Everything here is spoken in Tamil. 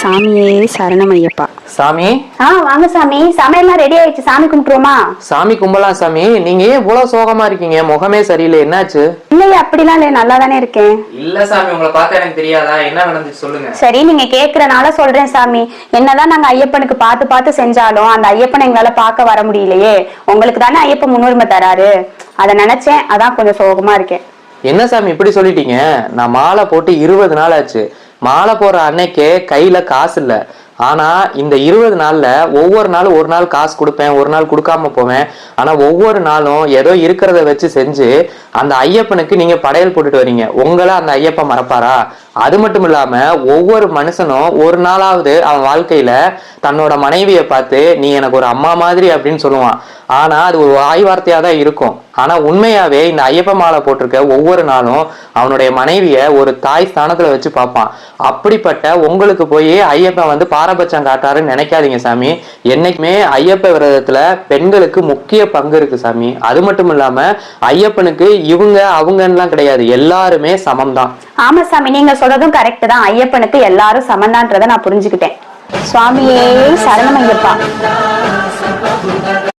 சாமியே சரணமையப்பா. சாமி வாங்க சாமி. சமையல்லாம் ரெடி ஆயிடுச்சு, சாமி கும்பிட்டுருவோமா? சாமி கும்பலாம். சாமி நீங்க ஏன் இவ்வளவு சோகமா இருக்கீங்க? முகமே சரியில்லை, என்னாச்சு? இல்லையே, அப்படிலாம் இல்ல, நல்லா தானே இருக்கேன். இல்ல சாமி, உங்களை பார்த்தா எனக்கு தெரியாதா? என்ன நடந்துச்சு சொல்லுங்க. சரி, நீங்க கேக்குறனால சொல்றேன் சாமி. என்னதான் நாங்க ஐயப்பனுக்கு பார்த்து பார்த்து செஞ்சாலும் அந்த ஐயப்பனை எங்களால பார்க்க வர முடியலையே. உங்களுக்கு தானே ஐயப்பன் முன்னுரிமை தராரு, அதை நினைச்சேன், அதான் கொஞ்சம் சோகமா இருக்கேன். என்ன சாமி இப்படி சொல்லிட்டீங்க? நான் மாலை போட்டு 20 நாள் ஆச்சு. மாலை போற அன்னைக்கே கையில காசு இல்ல. ஆனா இந்த 20 நாள்ல ஒவ்வொரு நாளும் ஒரு நாள் காசு கொடுப்பேன், ஒரு நாள் கொடுக்காம போவேன். ஆனா ஒவ்வொரு நாளும் ஏதோ இருக்கிறத வச்சு செஞ்சு அந்த ஐயப்பனுக்கு நீங்க படையல் போட்டுட்டு வரீங்க. உங்களை அந்த ஐயப்பன் மறப்பாரா? அது மட்டும் இல்லாம ஒவ்வொரு மனுஷனும் ஒரு நாளாவது அவன் வாழ்க்கையில தன்னோட மனைவியை பார்த்து நீ எனக்கு ஒரு அம்மா மாதிரி அப்படின்னு சொல்லுவான். ஆனா அது ஒரு வாய் வார்த்தையா தான் இருக்கும். ஆனா உண்மையாவே இந்த ஐயப்ப மாலை போட்டிருக்க ஒவ்வொரு நாளும் அவனுடைய மனைவிய ஒரு தாய் ஸ்தானத்துல வச்சு பார்ப்பான். அப்படிப்பட்ட உங்களுக்கு போய் ஐயப்பன் வந்து பாரபட்சம் காட்டாருன்னு நினைக்காதீங்க சாமி. என்னைக்குமே ஐயப்ப விரதத்துல பெண்களுக்கு முக்கிய பங்கு இருக்கு சாமி. அது மட்டும் இல்லாம ஐயப்பனுக்கு இவங்க அவங்கலாம் கிடையாது, எல்லாருமே சமம் தான். ஆமா சாமி, நீங்க சொல்றதும் கரெக்ட் தான். ஐயப்பனுக்கு எல்லாரும் சமந்தான்றதை நான் புரிஞ்சுக்கிட்டேன். சுவாமியே சரணமையப்பா.